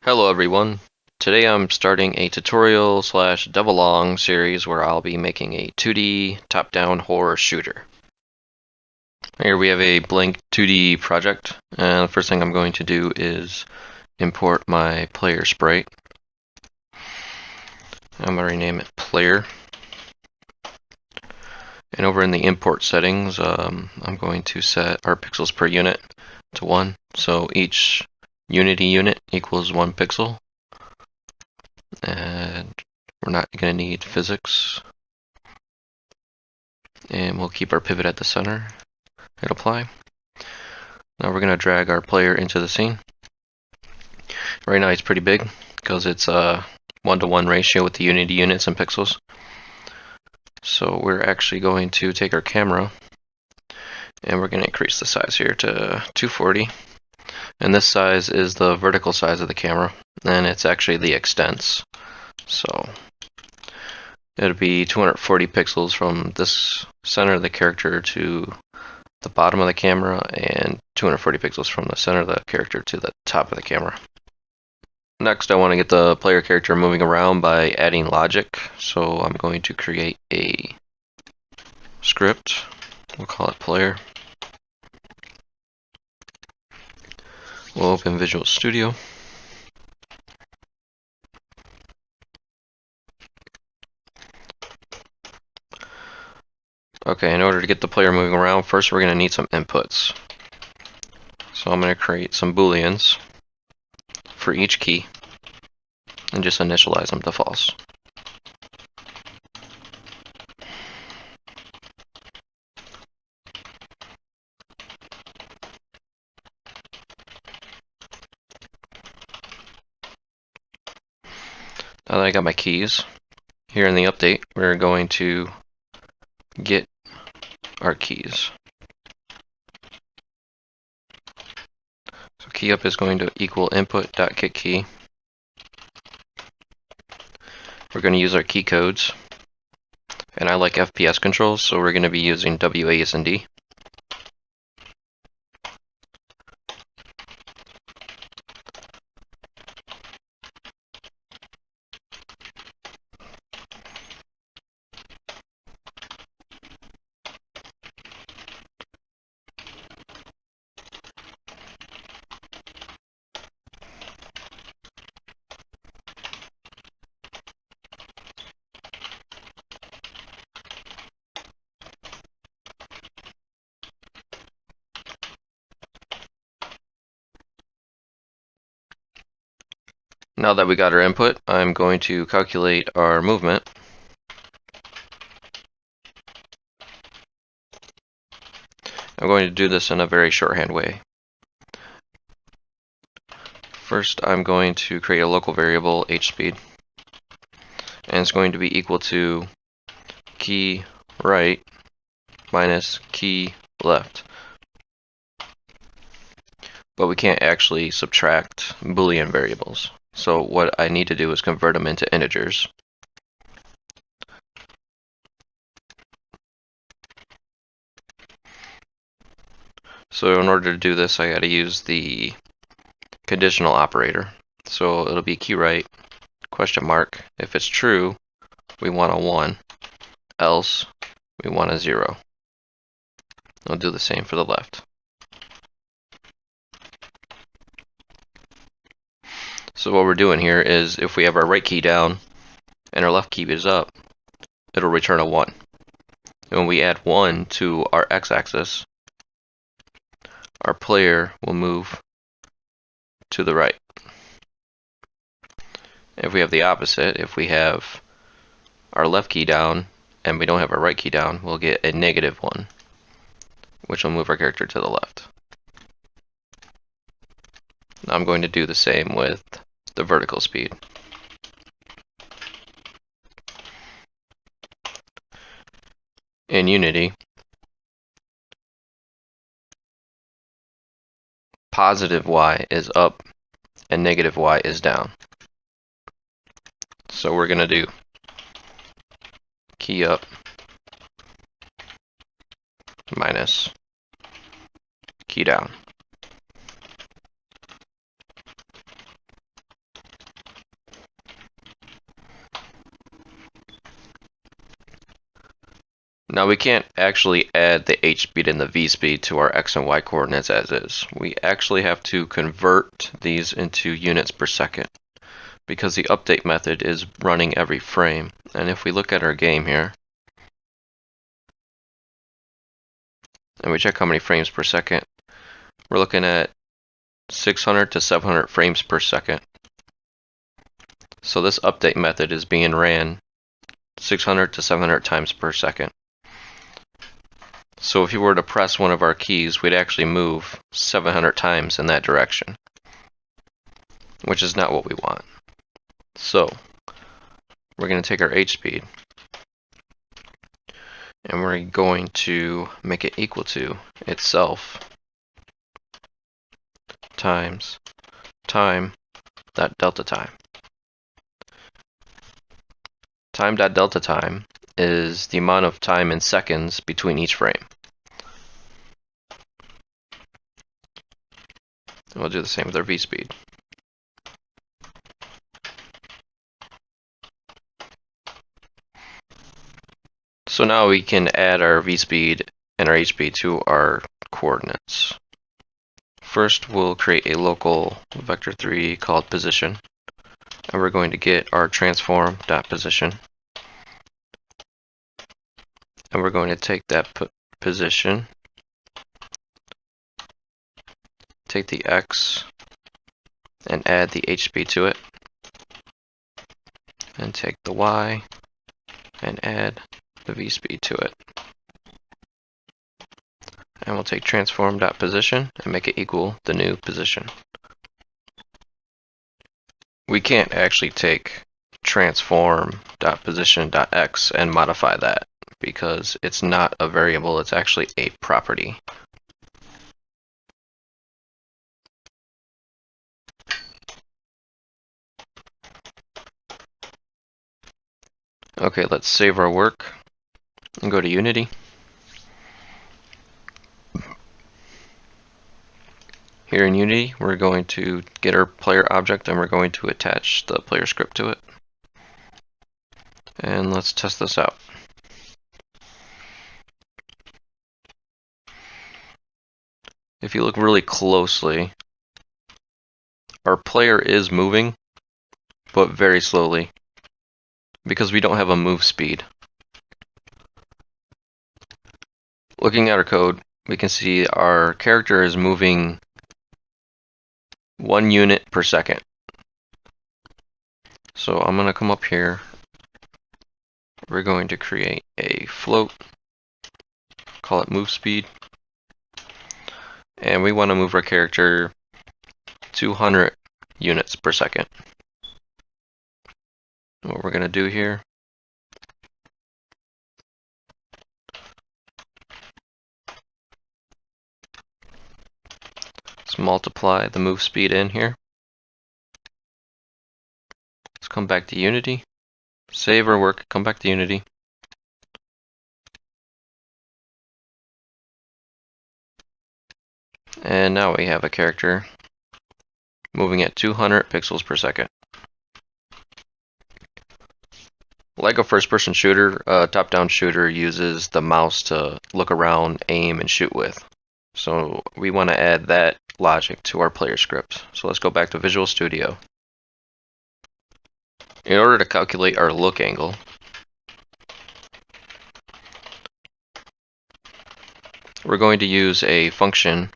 Hello everyone. Today I'm starting a tutorial slash devlog series where I'll be making a 2D top-down horror shooter. Here we have a blank 2D project, and the first thing I'm going to do is import my player sprite. I'm going to rename it player. And over in the import settings, I'm going to set our pixels per unit to 1. So each Unity unit equals 1 pixel. And we're not going to need physics. And we'll keep our pivot at the center and apply. Now we're going to drag our player into the scene. Right now he's pretty big because it's a 1-to-1 ratio with the Unity units and pixels. So we're actually going to take our camera and we're going to increase the size here to 240. And this size is the vertical size of the camera, and it's actually the extents. So it'll be 240 pixels from this center of the character to the bottom of the camera, and 240 pixels from the center of the character to the top of the camera. Next, I want to get the player character moving around by adding logic. So I'm going to create a script. We'll call it player. We'll open Visual Studio. Okay, in order to get the player moving around, first we're going to need some inputs. So I'm going to create some booleans for each key and just initialize them to false. Now that I got my keys, here in the update, we're going to get our keys. So key up is going to equal input.getKey. We're going to use our key codes, and I like FPS controls, so we're going to be using WASD. Now that we got our input, I'm going to calculate our movement. I'm going to do this in a very shorthand way. First, I'm going to create a local variable, hspeed, and it's going to be equal to key right minus key left. But we can't actually subtract Boolean variables. So what I need to do is convert them into integers. So in order to do this, I got to use the conditional operator. So it'll be key right, question mark. If it's true, we want a 1. Else, we want a 0. I'll do the same for the left. So what we're doing here is if we have our right key down and our left key is up, it'll return a 1. And when we add 1 to our x-axis, our player will move to the right. If we have the opposite, if we have our left key down and we don't have our right key down, we'll get a -1, which will move our character to the left. Now I'm going to do the same with the vertical speed. In Unity, positive y is up and negative y is down. So we're going to do key up minus key down. Now we can't actually add the h speed and the v speed to our x and y coordinates as is. We actually have to convert these into units per second because the update method is running every frame. And if we look at our game here and we check how many frames per second, we're looking at 600 to 700 frames per second. So this update method is being ran 600 to 700 times per second. So if you were to press one of our keys, we'd actually move 700 times in that direction, which is not what we want. So we're going to take our h speed and we're going to make it equal to itself times time dot delta time. Time dot delta time is the amount of time in seconds between each frame. And we'll do the same with our v speed. So now we can add our v speed and our h speed to our coordinates. First, we'll create a local vector3 called position, and we're going to get our transform.position, and we're going to take that position, take the x, and add the h speed to it, and take the y, and add the v speed to it. And we'll take transform.position and make it equal the new position. We can't actually take transform.position.x and modify that because it's not a variable, it's actually a property. Okay, let's save our work and go to Unity. Here in Unity, we're going to get our player object and we're going to attach the player script to it. And let's test this out. If you look really closely, our player is moving, but very slowly, because we don't have a move speed. Looking at our code, we can see our character is moving 1 unit per second. So I'm going to come up here. We're going to create a float, call it move speed, and we want to move our character 200 units per second. What we're going to do here is multiply the move speed in here. Let's come back to Unity, save our work, come back to Unity. And now we have a character moving at 200 pixels per second. Like a first-person shooter, a top-down shooter uses the mouse to look around, aim, and shoot with. So we want to add that logic to our player script. So let's go back to Visual Studio. In order to calculate our look angle, we're going to use a function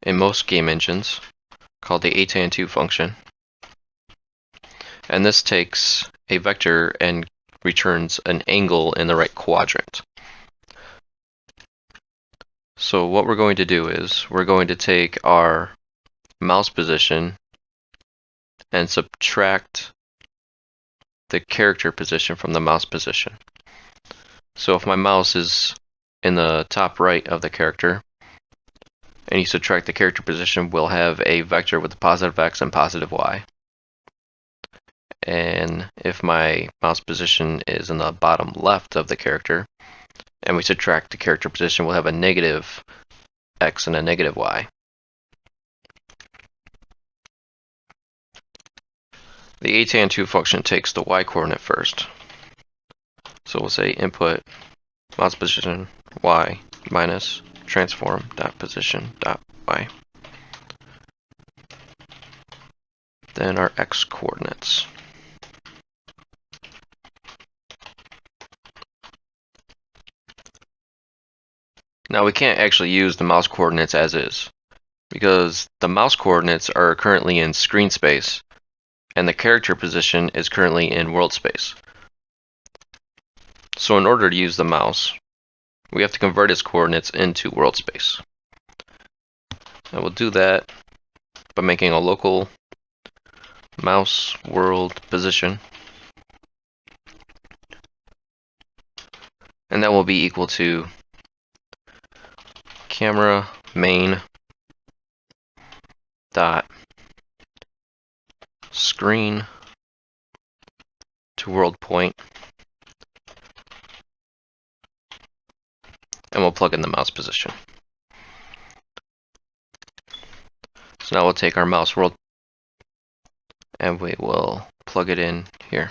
in most game engines called the atan2 function. And this takes a vector and returns an angle in the right quadrant. So what we're going to do is we're going to take our mouse position and subtract the character position from the mouse position. So if my mouse is in the top right of the character and you subtract the character position, we'll have a vector with a positive x and positive y. And if my mouse position is in the bottom left of the character and we subtract the character position, we'll have a negative x and a negative y. The atan2 function takes the y coordinate first. So we'll say input mouse position y minus transform dot position dot y. Then our x coordinates. Now we can't actually use the mouse coordinates as is, because the mouse coordinates are currently in screen space, and the character position is currently in world space. So in order to use the mouse, we have to convert its coordinates into world space. And we'll do that by making a local mouse world position, and that will be equal to camera main dot screen to world point, and we'll plug in the mouse position. So now we'll take our mouse world and we will plug it in here.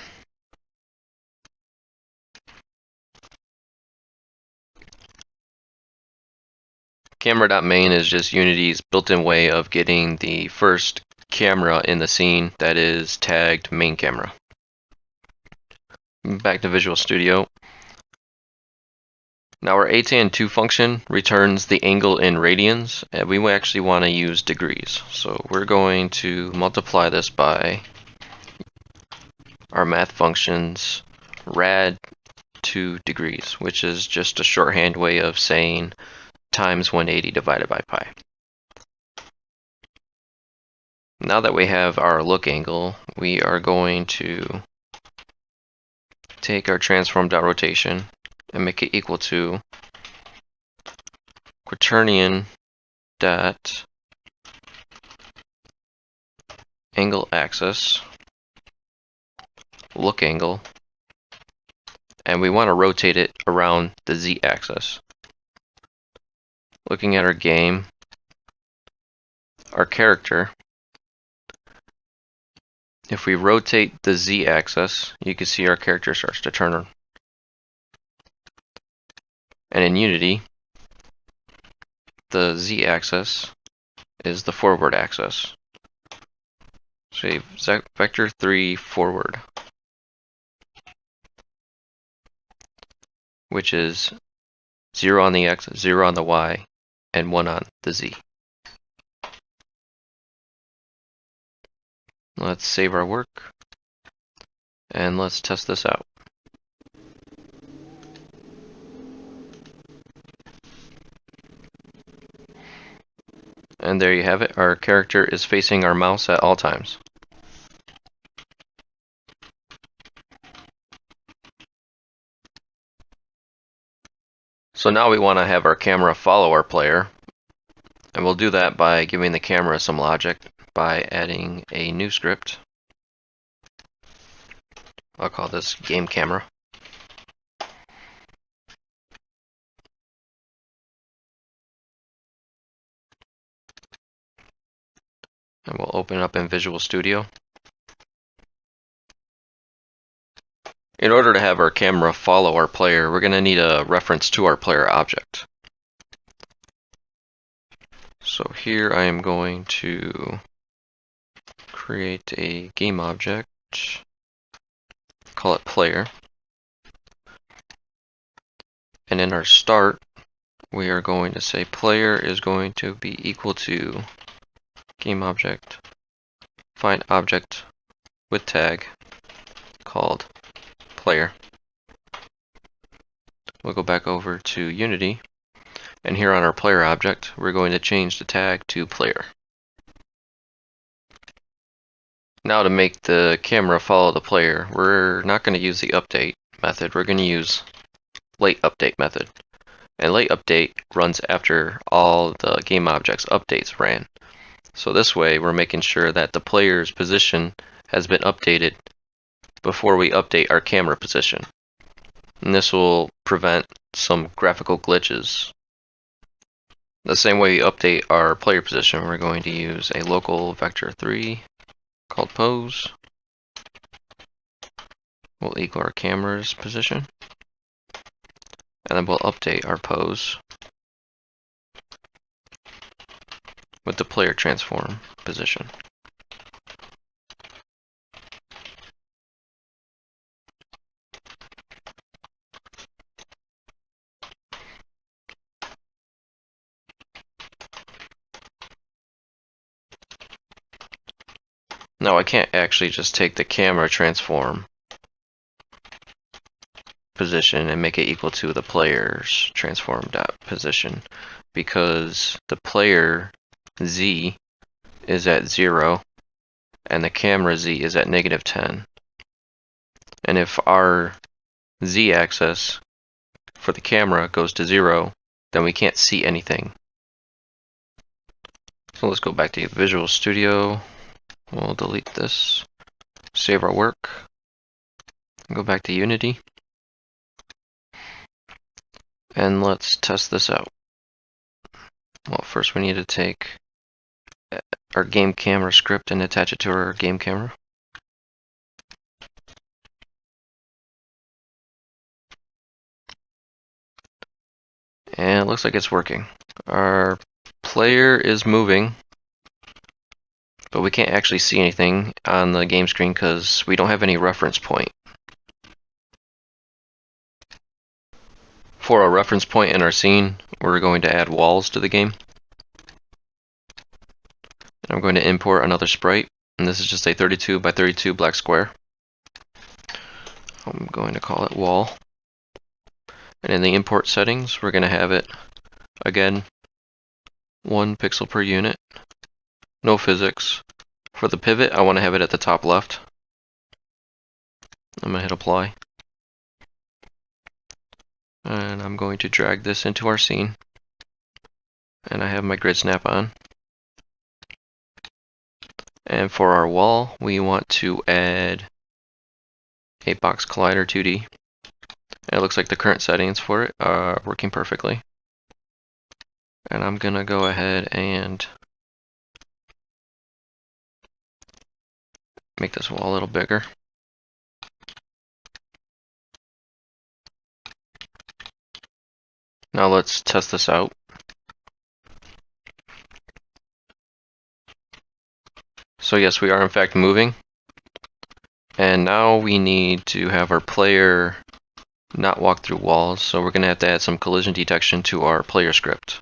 Camera.main is just Unity's built-in way of getting the first camera in the scene that is tagged main camera. Back to Visual Studio. Now our atan2 function returns the angle in radians, and we actually want to use degrees. So we're going to multiply this by our math function's rad2 degrees, which is just a shorthand way of saying times 180 divided by pi. Now that we have our look angle, we are going to take our transform.rotation and make it equal to quaternion dot angle axis look angle, and we want to rotate it around the z-axis. Looking at our game, our character, if we rotate the z-axis, you can see our character starts to turn. And in Unity, the z-axis is the forward axis. So vector 3 forward, which is 0 on the x, 0 on the y, and 1 on the z. Let's save our work, and let's test this out. And there you have it. Our character is facing our mouse at all times. So now we want to have our camera follow our player, and we'll do that by giving the camera some logic by adding a new script. I'll call this game camera. And we'll open it up in Visual Studio. In order to have our camera follow our player, we're going to need a reference to our player object. So here I am going to create a game object, call it player. And in our start, we are going to say player is going to be equal to game object, find object with tag called player. We'll go back over to Unity, and here on our player object, we're going to change the tag to player. Now to make the camera follow the player, we're not going to use the update method, we're going to use late update method. And late update runs after all the game object's updates ran. So this way we're making sure that the player's position has been updated before we update our camera position. And this will prevent some graphical glitches. The same way we update our player position, we're going to use a local vector 3 called pose. Will equal our camera's position. and then we'll update our pose with the player transform position. Now I can't actually just take the camera transform position and make it equal to the player's transform dot position, because the player Z is at 0 and the camera Z is at -10. And if our Z axis for the camera goes to 0, then we can't see anything. So let's go back to Visual Studio. We'll delete this, save our work, go back to Unity, and let's test this out. Well, first we need to take our game camera script and attach it to our game camera. And it looks like it's working. Our player is moving, but we can't actually see anything on the game screen because we don't have any reference point. For a reference point in our scene, we're going to add walls to the game. And I'm going to import another sprite, and this is just a 32 by 32 black square. I'm going to call it wall. And in the import settings, we're going to have it, again, 1 pixel per unit, no physics. For the pivot, I want to have it at the top left. I'm going to hit apply. And I'm going to drag this into our scene. And I have my grid snap on. And for our wall, we want to add a box collider 2D. And it looks like the current settings for it are working perfectly. And I'm gonna go ahead and make this wall a little bigger. Now let's test this out. So yes, we are in fact moving. And now we need to have our player not walk through walls, so we're going to have to add some collision detection to our player script.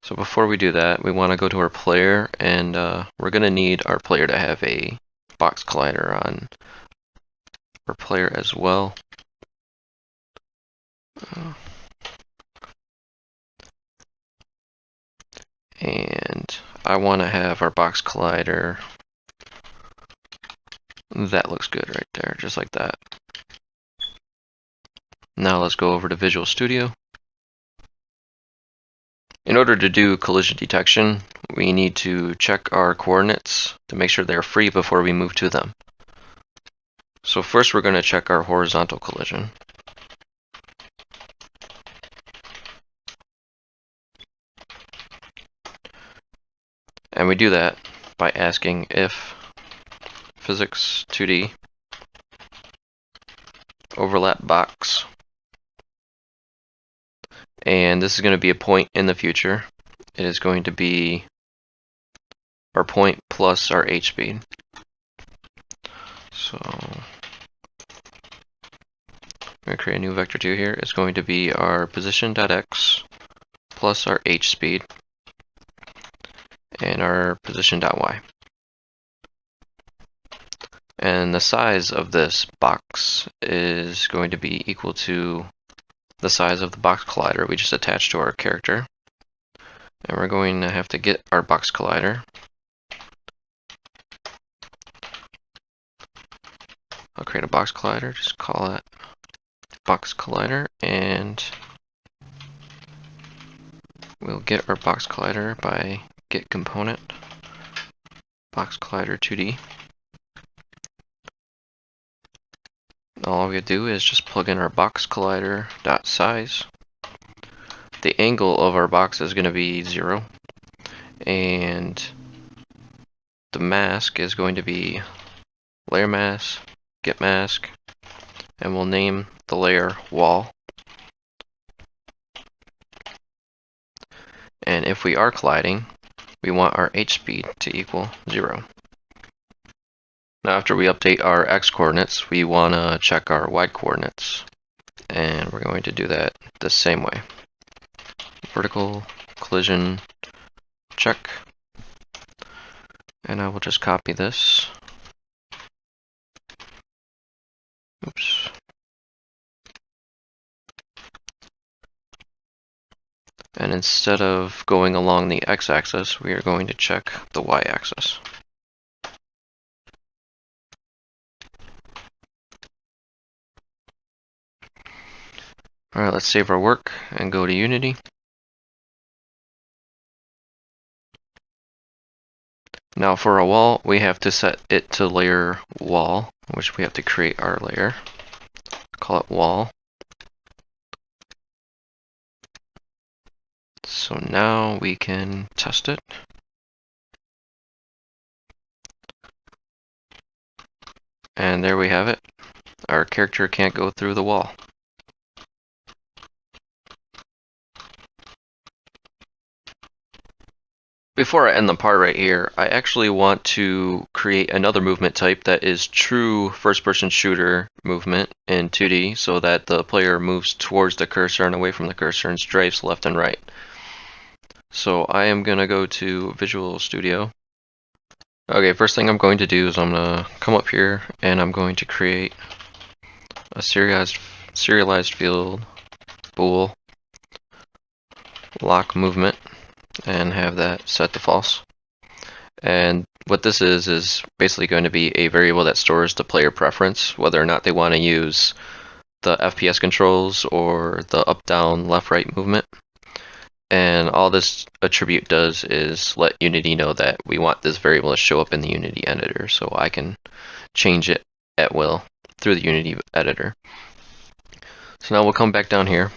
So before we do that, we want to go to our player, and we're going to need our player to have a box collider on our player as well. And I want to have our box collider. That looks good right there, just like that. Now let's go over to Visual Studio. In order to do collision detection, we need to check our coordinates to make sure they're free before we move to them. So first we're going to check our horizontal collision. And we do that by asking if physics 2D overlap box. And this is going to be a point in the future. It is going to be our point plus our h speed. So I'm going to create a new vector 2 here. It's going to be our position.x plus our h speed and our position.y. And the size of this box is going to be equal to the size of the box collider we just attached to our character. And we're going to have to get our box collider. I'll create a box collider, just call it box collider, and we'll get our box collider by get component box collider 2D. All we do is just plug in our box collider dot size. The angle of our box is going to be 0, and the mask is going to be layer mask, get mask, and we'll name the layer wall. And if we are colliding, we want our h speed to equal 0. Now after we update our x coordinates, we want to check our y coordinates. And we're going to do that the same way. Vertical collision check. And I will just copy this. Oops. And instead of going along the x-axis, we are going to check the y-axis. Alright, let's save our work and go to Unity. Now for a wall, we have to set it to layer wall, which we have to create our layer. Call it wall. So now we can test it. And there we have it. Our character can't go through the wall. Before I end the part right here, I actually want to create another movement type that is true first-person shooter movement in 2D, so that the player moves towards the cursor and away from the cursor and strafes left and right. So I am going to go to Visual Studio. Okay, first thing I'm going to do is I'm going to come up here and I'm going to create a serialized field bool lock movement and have that set to false. And what this is basically going to be a variable that stores the player preference, whether or not they want to use the FPS controls or the up, down, left, right movement. And all this attribute does is let Unity know that we want this variable to show up in the Unity editor, so I can change it at will through the Unity editor. So now we'll come back down here.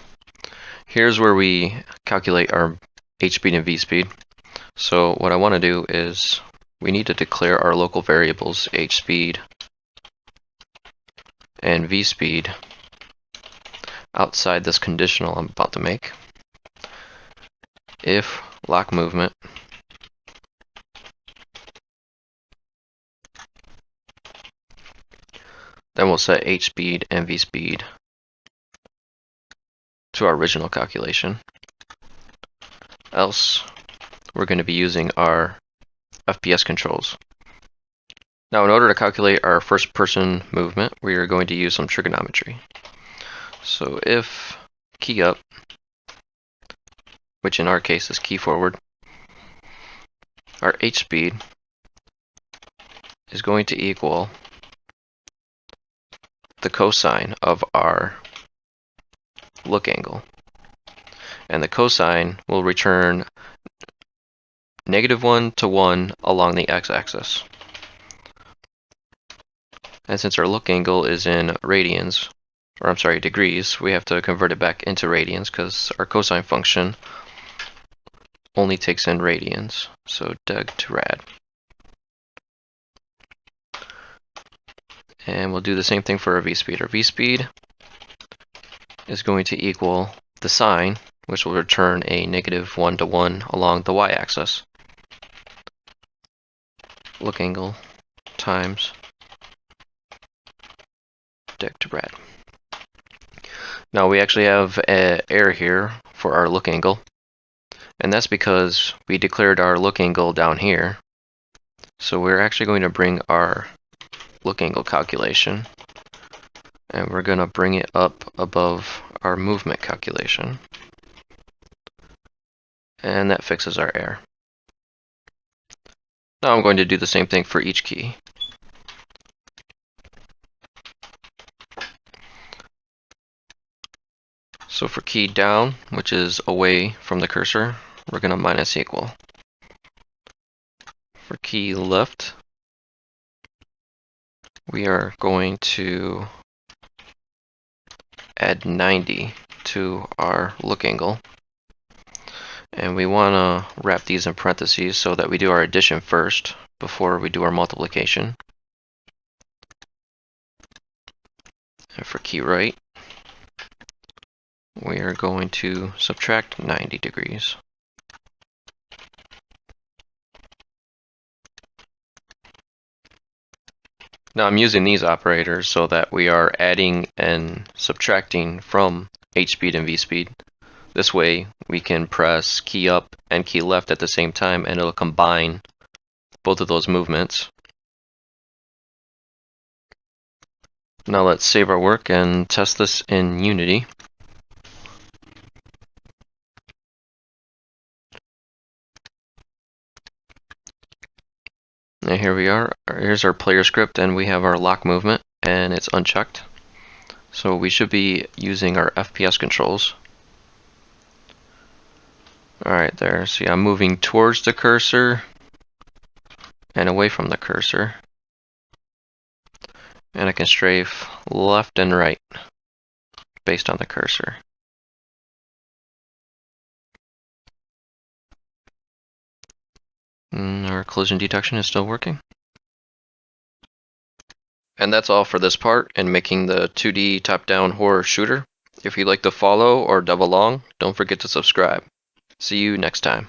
Here's where we calculate our h speed and v speed. So what I want to do is we need to declare our local variables h speed and v speed outside this conditional I'm about to make. If lock movement then we'll set h speed and v speed to our original calculation. Else we're going to be using our FPS controls. Now in order to calculate our first person movement, we are going to use some trigonometry. So if key up, which in our case is key forward, our h speed is going to equal the cosine of our look angle. And the cosine will return -1 to 1 along the x-axis. And since our look angle is in radians, or I'm sorry, degrees, we have to convert it back into radians because our cosine function only takes in radians. So deg to rad. And we'll do the same thing for our v-speed. Our v-speed is going to equal the sine, which will return a -1 to 1 along the y-axis. Look angle times deg to rad. Now we actually have an error here for our look angle, and that's because we declared our look angle down here. So we're actually going to bring our look angle calculation and we're going to bring it up above our movement calculation, and that fixes our error. Now I'm going to do the same thing for each key. So for key down, which is away from the cursor, we're going to minus equal. For key left, we are going to add 90 to our look angle. And we want to wrap these in parentheses so that we do our addition first before we do our multiplication. And for key right, we are going to subtract 90 degrees. Now I'm using these operators so that we are adding and subtracting from H speed and V speed. This way we can press key up and key left at the same time and it'll combine both of those movements. Now let's save our work and test this in Unity. And here we are. Here's our player script and we have our lock movement and it's unchecked. So we should be using our FPS controls. Alright, there. See, I'm moving towards the cursor and away from the cursor. And I can strafe left and right based on the cursor. Our collision detection is still working. And that's all for this part in making the 2D top-down horror shooter. If you'd like to follow or dub along, don't forget to subscribe. See you next time.